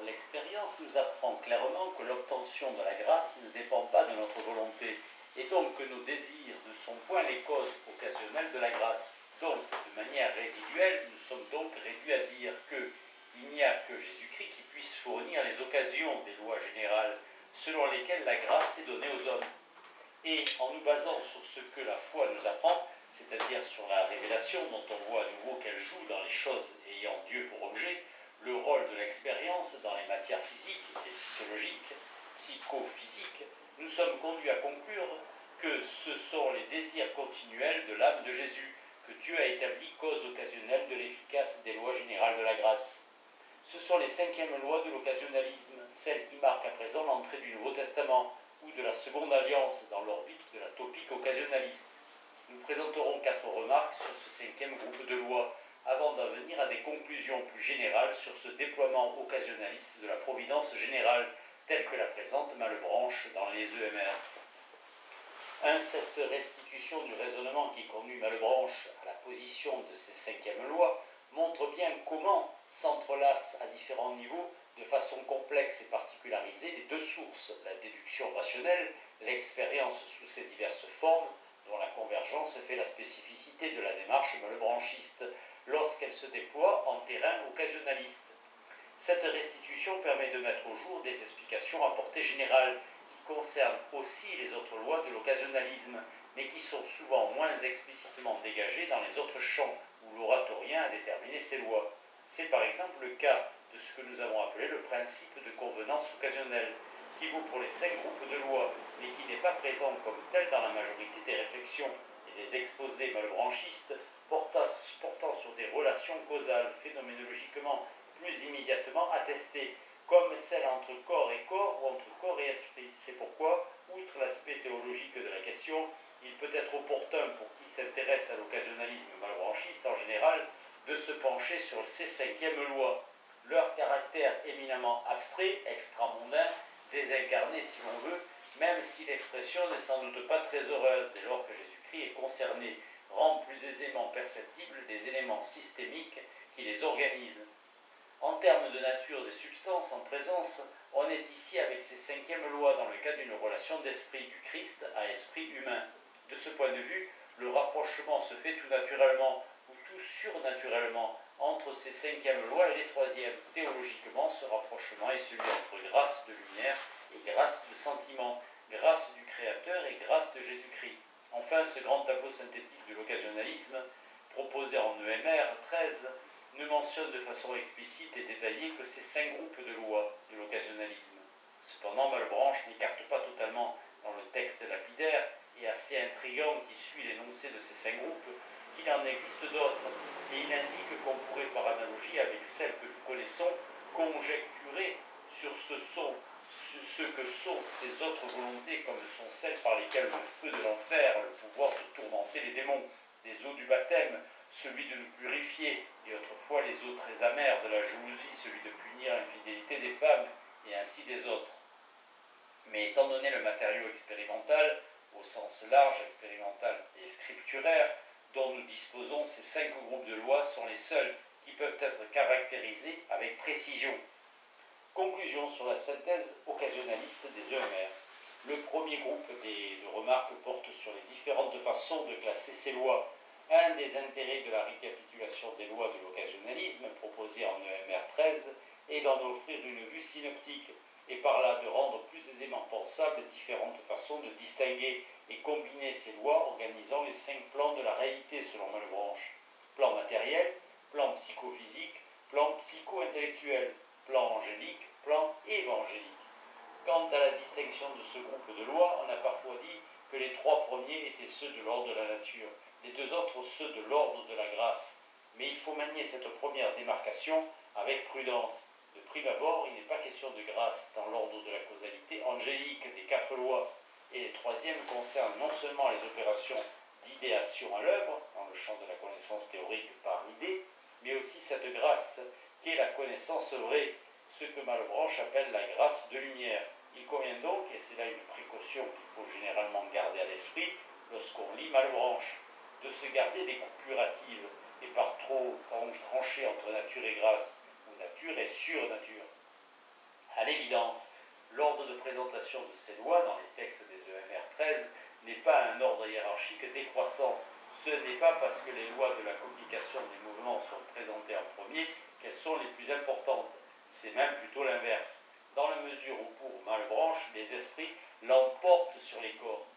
l'expérience nous apprend clairement que l'obtention de la grâce ne dépend pas de notre volonté, et donc que nos désirs ne sont point les causes occasionnelles de la grâce. Donc, de manière résiduelle, nous sommes donc réduits à dire qu'il n'y a que Jésus-Christ qui puisse fournir les occasions des lois générales selon lesquelles la grâce est donnée aux hommes. Et en nous basant sur ce que la foi nous apprend, c'est-à-dire sur la révélation dont on voit à nouveau qu'elle joue dans les choses ayant Dieu pour objet, le rôle de l'expérience dans les matières physiques et psychologiques, psychophysiques, nous sommes conduits à conclure que ce sont les désirs continuels de l'âme de Jésus que Dieu a établi cause occasionnelle de l'efficace des lois générales de la grâce. Ce sont les cinquièmes lois de l'occasionnalisme, celles qui marquent à présent l'entrée du Nouveau Testament ou de la Seconde Alliance dans l'orbite de la topique occasionnaliste. Nous présenterons 4 remarques sur ce cinquième groupe de lois, avant d'en venir à des conclusions plus générales sur ce déploiement occasionnaliste de la providence générale, telle que la présente Malebranche dans les EMR. 1. Cette restitution du raisonnement qui conduit Malebranche à la position de ces cinquièmes lois montre bien comment s'entrelacent à différents niveaux, de façon complexe et particularisée, les deux sources, la déduction rationnelle, l'expérience sous ses diverses formes, dont la convergence fait la spécificité de la démarche malebranchiste, lorsqu'elle se déploie en terrain occasionnaliste. Cette restitution permet de mettre au jour des explications à portée générale, qui concernent aussi les autres lois de l'occasionnalisme, mais qui sont souvent moins explicitement dégagées dans les autres champs où l'oratorien a déterminé ces lois. C'est par exemple le cas de ce que nous avons appelé le principe de convenance occasionnelle, qui vaut pour les 5 groupes de lois, mais qui n'est pas présent comme tel dans la majorité des réflexions et des exposés malbranchistes portant sur des relations causales phénoménologiquement plus immédiatement attestées, comme celle entre corps et corps ou entre corps et esprit. C'est pourquoi, outre l'aspect théologique de la question, il peut être opportun pour qui s'intéresse à l'occasionnalisme malbranchiste en général de se pencher sur ces cinquièmes lois. Leur caractère éminemment abstrait, extramondain, désincarné si l'on veut, même si l'expression n'est sans doute pas très heureuse dès lors que Jésus-Christ est concerné, rend plus aisément perceptibles des éléments systémiques qui les organisent. En termes de nature des substances en présence, on est ici avec ces cinquièmes lois dans le cas d'une relation d'esprit du Christ à esprit humain. De ce point de vue, le rapprochement se fait tout naturellement ou tout surnaturellement entre ces cinquièmes lois et les troisièmes. Théologiquement, ce rapprochement est celui entre grâce de lumière et grâce de sentiment, grâce du Créateur et grâce de Jésus-Christ. Enfin, ce grand tableau synthétique de l'occasionnalisme, proposé en EMR 13, ne mentionne de façon explicite et détaillée que ces 5 groupes de lois de l'occasionnalisme. Cependant, Malebranche n'écarte pas totalement dans le texte lapidaire et assez intrigant qui suit l'énoncé de ces 5 groupes qu'il en existe d'autres, et il indique qu'on pourrait par analogie avec celles que nous connaissons conjecturer sur ce que sont ces autres volontés, comme sont celles par lesquelles le feu de l'enfer a le pouvoir de tourmenter les démons, les eaux du baptême, celui de nous purifier, et autrefois les eaux très amères de la jalousie, celui de punir l'infidélité des femmes, et ainsi des autres. Mais étant donné le matériau expérimental, au sens large, expérimental et scripturaire, dont nous disposons, ces 5 groupes de lois sont les seuls qui peuvent être caractérisés avec précision. Conclusion sur la synthèse occasionnaliste des EMR. Le premier groupe de remarques porte sur les différentes façons de classer ces lois. Un des intérêts de la récapitulation des lois de l'occasionnalisme proposée en EMR 13 est d'en offrir une vue synoptique et par là de rendre plus aisément pensables différentes façons de distinguer et combiner ces lois organisant les 5 plans de la réalité selon Malebranche. Plan matériel, plan psychophysique, plan psycho-intellectuel, plan angélique, plan évangélique. Quant à la distinction de ce groupe de lois, on a parfois dit que les 3 premiers étaient ceux de l'ordre de la nature, les 2 autres ceux de l'ordre de la grâce. Mais il faut manier cette première démarcation avec prudence. De prime abord, il n'est pas question de grâce dans l'ordre de la causalité angélique des 4 lois, et les troisièmes concernent non seulement les opérations d'idéation à l'œuvre, dans le champ de la connaissance théorique par l'idée, mais aussi cette grâce qu'est la connaissance vraie, ce que Malebranche appelle la grâce de lumière. Il convient donc, et c'est là une précaution qu'il faut généralement garder à l'esprit lorsqu'on lit Malebranche, de se garder des coupures hâtives et par trop trancher entre nature et grâce, ou nature et surnature. À l'évidence, l'ordre de présentation de ces lois dans les textes des EMR 13 n'est pas un ordre hiérarchique décroissant. Ce n'est pas parce que les lois de la communication des mouvements sont présentées en premier qu'elles sont les plus importantes. C'est même plutôt l'inverse, dans la mesure où pour Malebranche, les esprits l'emportent sur les corps.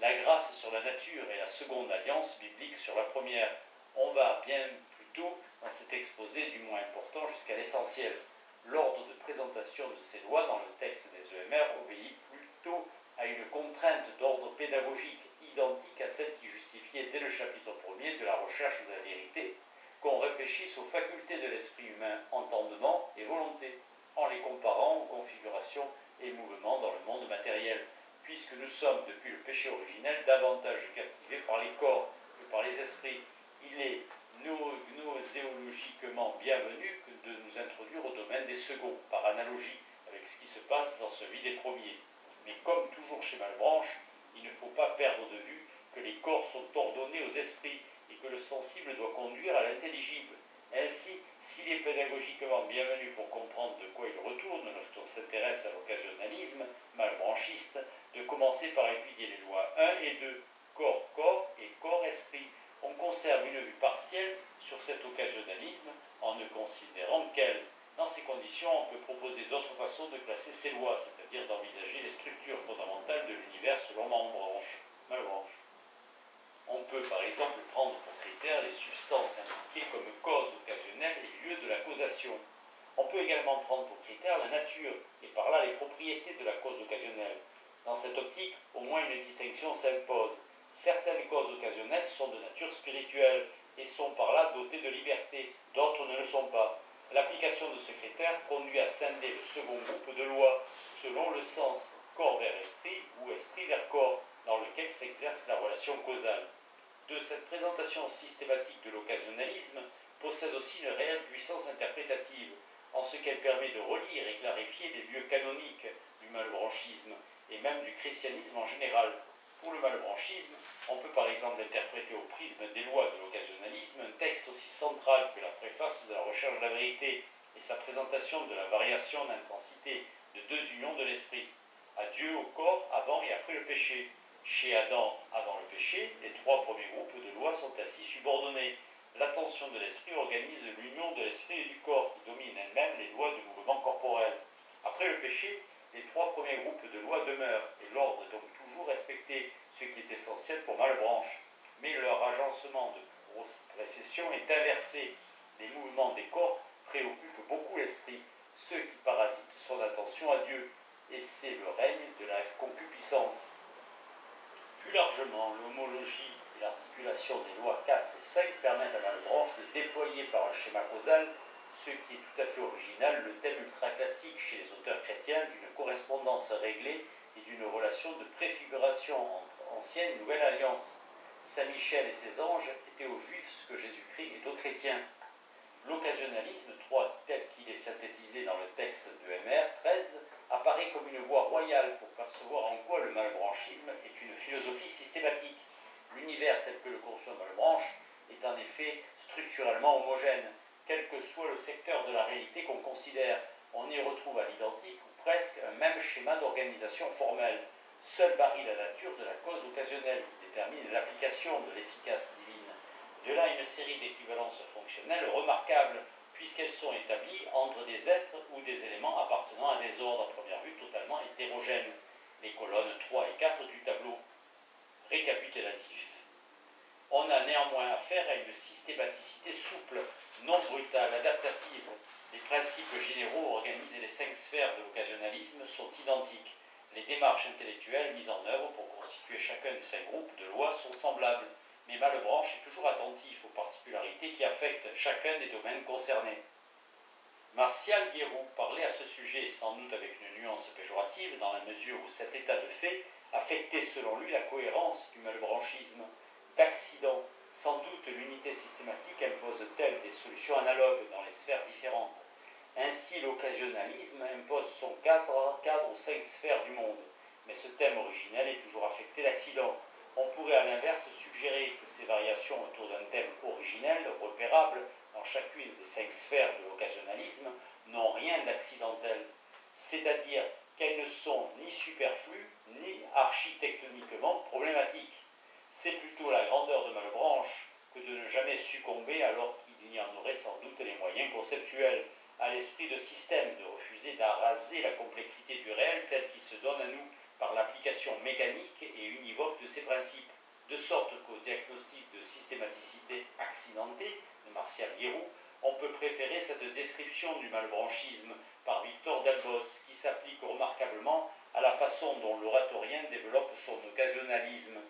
La grâce sur la nature est la seconde alliance biblique sur la première. On va bien plutôt dans cet exposé du moins important jusqu'à l'essentiel. L'ordre de présentation de ces lois dans le texte des EMR obéit plutôt à une contrainte d'ordre pédagogique identique à celle qui justifiait dès le chapitre 1er de la recherche de la vérité, qu'on réfléchisse aux facultés de l'esprit humain, entendement et volonté, en les comparant aux configurations et mouvements dans le monde matériel, puisque nous sommes, depuis le péché originel, davantage captivés par les corps que par les esprits. Il est gnoséologiquement bienvenu que de nous introduire au domaine des seconds, par analogie avec ce qui se passe dans celui des premiers. Mais comme toujours chez Malebranche, il ne faut pas perdre de vue que les corps sont ordonnés aux esprits et que le sensible doit conduire à l'intelligible. Ainsi, s'il est pédagogiquement bienvenu pour comprendre de quoi il retourne lorsqu'on s'intéresse à l'occasionnalisme malebranchiste, de commencer par étudier les lois 1 et 2, corps-corps et corps-esprit. On conserve une vue partielle sur cet occasionnalisme en ne considérant qu'elle. Dans ces conditions, on peut proposer d'autres façons de classer ces lois, c'est-à-dire d'envisager les structures fondamentales de l'univers selon Malebranche. On peut par exemple prendre pour critère les substances indiquées comme cause occasionnelle et lieu de la causation. On peut également prendre pour critère la nature, et par là les propriétés de la cause occasionnelle. Dans cette optique, au moins une distinction s'impose. Certaines causes occasionnelles sont de nature spirituelle et sont par là dotées de liberté, d'autres ne le sont pas. L'application de ce critère conduit à scinder le second groupe de lois selon le sens corps vers esprit ou esprit vers corps dans lequel s'exerce la relation causale. De cette présentation systématique de l'occasionnalisme possède aussi une réelle puissance interprétative, en ce qu'elle permet de relire et clarifier les lieux canoniques du malebраnchisme et même du christianisme en général. Pour le malebраnchisme, on peut par exemple interpréter au prisme des lois de l'occasionnalisme un texte aussi central que la préface de la recherche de la vérité et sa présentation de la variation d'intensité de deux unions de l'esprit. À Dieu au corps avant et après le péché. Chez Adam, avant le péché, les trois premiers groupes de lois sont ainsi subordonnés. L'attention de l'esprit organise l'union de l'esprit et du corps, qui domine elle-même les lois du mouvement corporel. Après le péché, les trois premiers groupes de lois demeurent, et l'ordre est donc toujours respecté, ce qui est essentiel pour Malebranche. Mais leur agencement de précession est inversé. Les mouvements des corps préoccupent beaucoup l'esprit, ceux qui parasitent son attention à Dieu, et c'est le règne de la concupiscence. Plus largement, l'homologie et l'articulation des lois 4 et 5 permettent à Malebranche de déployer par un schéma causal, ce qui est tout à fait original, le thème ultra-classique chez les auteurs chrétiens d'une correspondance réglée et d'une relation de préfiguration entre ancienne et nouvelle alliance. Saint Michel et ses anges étaient aux Juifs ce que Jésus-Christ est aux chrétiens. L'occasionnalisme, tel qu'il est synthétisé dans le texte de MR 13, apparaît comme une voie royale pour percevoir en quoi le malebраnchisme est une philosophie systématique. L'univers tel que le conçoit Malebranche est en effet structurellement homogène. Quel que soit le secteur de la réalité qu'on considère, on y retrouve à l'identique ou presque un même schéma d'organisation formelle. Seule varie la nature de la cause occasionnelle qui détermine l'application de l'efficace divine. De là une série d'équivalences fonctionnelles remarquables, puisqu'elles sont établies entre des êtres ou des éléments appartenant à des ordres à première vue totalement hétérogènes. Les colonnes 3 et 4 du tableau. Récapitulatif. On a néanmoins affaire à une systématicité souple, non brutale, adaptative. Les principes généraux organisés les 5 sphères de l'occasionnalisme sont identiques. Les démarches intellectuelles mises en œuvre pour constituer chacun des 5 groupes de lois sont semblables. Mais Malebranche est toujours attentif aux particularités qui affectent chacun des domaines concernés. Martial Guéroult parlait à ce sujet, sans doute avec une nuance péjorative, dans la mesure où cet état de fait affectait selon lui la cohérence du malebраnchisme. D'accident, sans doute l'unité systématique impose-t-elle des solutions analogues dans les sphères différentes. Ainsi l'occasionnalisme impose son cadre aux 5 sphères du monde, mais ce thème originel est toujours affecté d'accident. On pourrait à l'inverse suggérer que ces variations autour d'un thème originel, repérable dans chacune des 5 sphères de l'occasionnalisme, n'ont rien d'accidentel. c'est-à-dire qu'elles ne sont ni superflues ni architectoniquement problématiques. C'est plutôt la grandeur de Malebranche que de ne jamais succomber, alors qu'il y en aurait sans doute les moyens conceptuels, à l'esprit de système, de refuser d'araser la complexité du réel tel qu'il se donne à nous par l'application mécanique et univoque de ses principes, de sorte qu'au diagnostic de systématicité accidentée de Martial Guéroult, on peut préférer cette description du malebranchisme par Victor Delbos, qui s'applique remarquablement à la façon dont l'oratorien développe son occasionnalisme.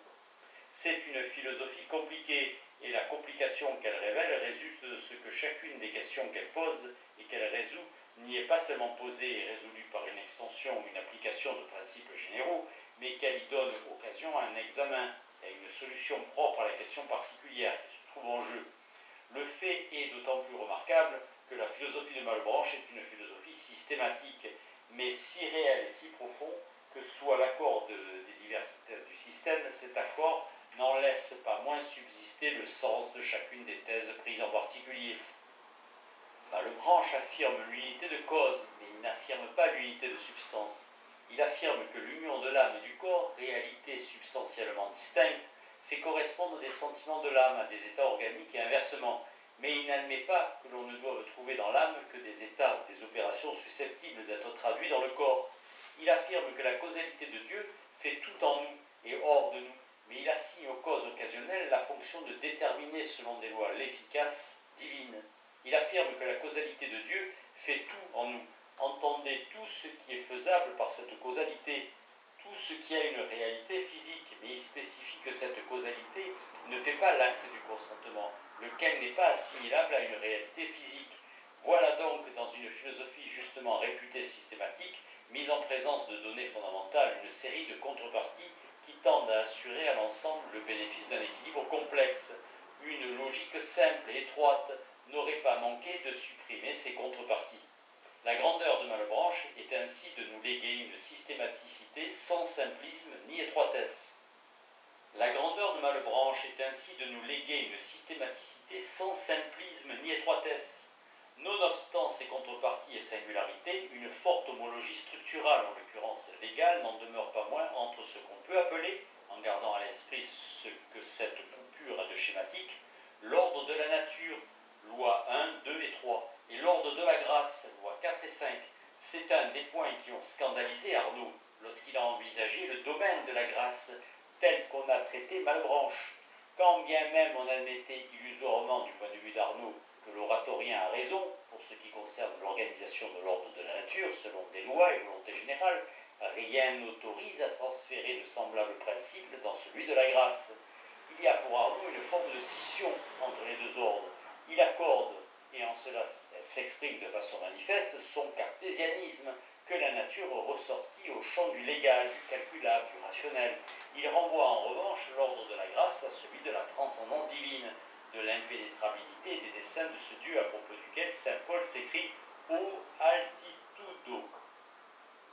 C'est une philosophie compliquée, et la complication qu'elle révèle résulte de ce que chacune des questions qu'elle pose et qu'elle résout n'y est pas seulement posée et résolue par une extension ou une application de principes généraux, mais qu'elle y donne occasion à un examen et à une solution propre à la question particulière qui se trouve en jeu. Le fait est d'autant plus remarquable que la philosophie de Malebranche est une philosophie systématique, mais si réel et si profond que soit l'accord des diverses thèses du système, cet accord n'en laisse pas moins subsister le sens de chacune des thèses prises en particulier. Malebranche affirme l'unité de cause, mais il n'affirme pas l'unité de substance. Il affirme que l'union de l'âme et du corps, réalité substantiellement distincte, fait correspondre des sentiments de l'âme à des états organiques et inversement, mais il n'admet pas que l'on ne doive trouver dans l'âme que des états ou des opérations susceptibles d'être traduits dans le corps. Il affirme que la causalité de Dieu fait tout en nous et hors de nous, mais il assigne aux causes occasionnelles la fonction de déterminer selon des lois l'efficace divine. Il affirme que la causalité de Dieu fait tout en nous. Entendez tout ce qui est faisable par cette causalité, tout ce qui a une réalité physique, mais il spécifie que cette causalité ne fait pas l'acte du consentement, lequel n'est pas assimilable à une réalité physique. Voilà donc, dans une philosophie justement réputée systématique, mise en présence de données fondamentales, une série de contreparties qui tendent à assurer à l'ensemble le bénéfice d'un équilibre complexe. Une logique simple et étroite n'aurait pas manqué de supprimer ces contreparties. La grandeur de Malebranche est ainsi de nous léguer une systématicité sans simplisme ni étroitesse. La grandeur de Malebranche est ainsi de nous léguer une systématicité sans simplisme ni étroitesse. Nonobstant ces contreparties et singularités, une forte homologie structurale, en l'occurrence légale, n'en demeure pas moins entre ce qu'on peut appeler, en gardant à l'esprit ce que cette coupure a de schématique, l'ordre de la nature, loi 1, 2 et 3, et l'ordre de la grâce, loi 4 et 5. C'est un des points qui ont scandalisé Arnaud lorsqu'il a envisagé le domaine de la grâce tel qu'on a traité Malebranche. Quand bien même on admettait illusoirement du point de vue d'Arnaud que l'oratorien a raison pour ce qui concerne l'organisation de l'ordre de la nature selon des lois et volontés générales, rien n'autorise à transférer de semblables principes dans celui de la grâce. Il y a pour Arnaud une forme de scission entre les deux ordres. Il accorde, et en cela s'exprime de façon manifeste, son cartésianisme, que la nature ressortit au champ du légal, du calculable, du rationnel. Il renvoie en revanche l'ordre de la grâce à celui de la transcendance divine, de l'impénétrabilité des desseins de ce Dieu à propos duquel saint Paul s'écrit « ô altitudo »,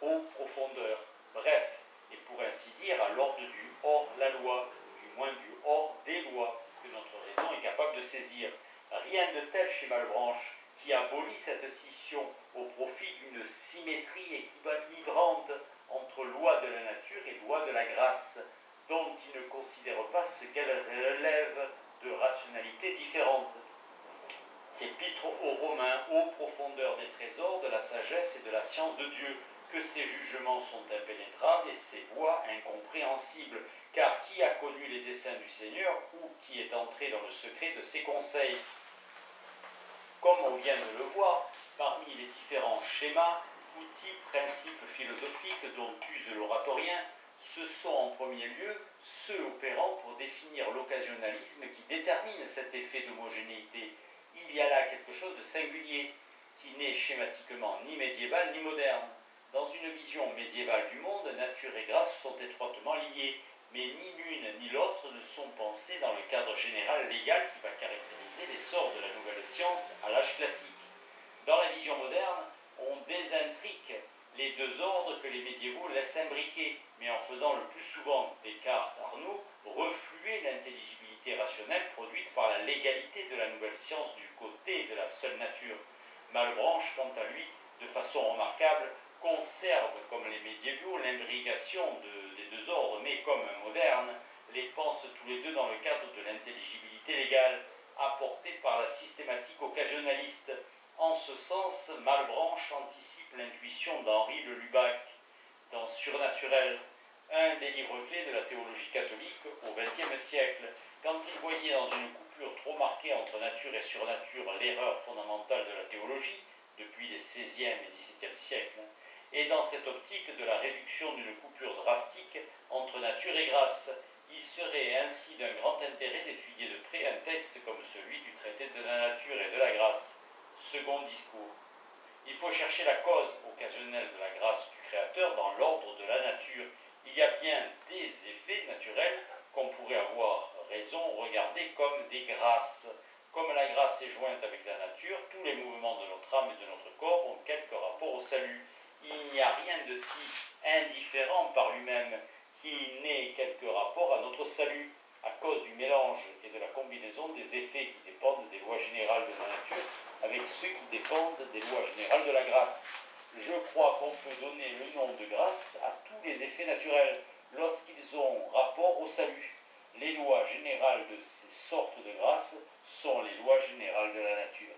ô profondeur, bref, et pour ainsi dire à l'ordre du hors-la-loi, du moins du hors des lois, que notre raison est capable de saisir. Rien de tel chez Malebranche, qui abolit cette scission au profit d'une symétrie équilibrante entre loi de la nature et loi de la grâce, dont il ne considère pas ce qu'elle relève de rationalités différentes. Épître aux Romains, ô profondeur des trésors de la sagesse et de la science de Dieu, que ses jugements sont impénétrables et ses voies incompréhensibles, car qui a connu les desseins du Seigneur ou qui est entré dans le secret de ses conseils? Comme on vient de le voir, parmi les différents schémas, outils, principes philosophiques dont use l'oratorien, ce sont en premier lieu ceux opérant pour définir l'occasionnalisme qui détermine cet effet d'homogénéité. Il y a là quelque chose de singulier, qui n'est schématiquement ni médiéval ni moderne. Dans une vision médiévale du monde, nature et grâce sont étroitement liées, mais ni l'une ni l'autre ne sont pensées dans le cadre général légal qui va caractériser l'essor de la nouvelle science à l'âge classique. Dans la vision moderne, on désintrique les deux ordres que les médiévaux laissent imbriquer, mais en faisant le plus souvent, Descartes, Arnaud, refluer l'intelligibilité rationnelle produite par la légalité de la nouvelle science du côté de la seule nature. Malebranche, quant à lui, de façon remarquable, conserve, comme les médiévaux, l'imbrication des deux ordres, mais comme un moderne, les pense tous les deux dans le cadre de l'intelligibilité légale apportée par la systématique occasionaliste. En ce sens, Malebranche anticipe l'intuition d'Henri de Lubac dans Surnaturel, un des livres clés de la théologie catholique au XXe siècle, quand il voyait dans une coupure trop marquée entre nature et surnature l'erreur fondamentale de la théologie, depuis les XVIe et XVIIe siècles, et dans cette optique de la réduction d'une coupure drastique entre nature et grâce, il serait ainsi d'un grand intérêt d'étudier de près un texte comme celui du traité de la nature et de la grâce, second discours. Il faut chercher la cause occasionnelle de la grâce du Créateur dans l'ordre de la nature. Il y a bien des effets naturels qu'on pourrait avoir raison regarder comme des grâces. Comme la grâce est jointe avec la nature, tous les mouvements de notre âme et de notre corps ont quelque rapport au salut. Il n'y a rien de si indifférent par lui-même qui n'ait quelque rapport à notre salut, à cause du mélange et de la combinaison des effets qui dépendent des lois générales de la nature avec ceux qui dépendent des lois générales de la grâce. Je crois qu'on peut donner le nom de grâce à tous les effets naturels lorsqu'ils ont rapport au salut. Les lois générales de ces sortes de grâces sont les lois générales de la nature.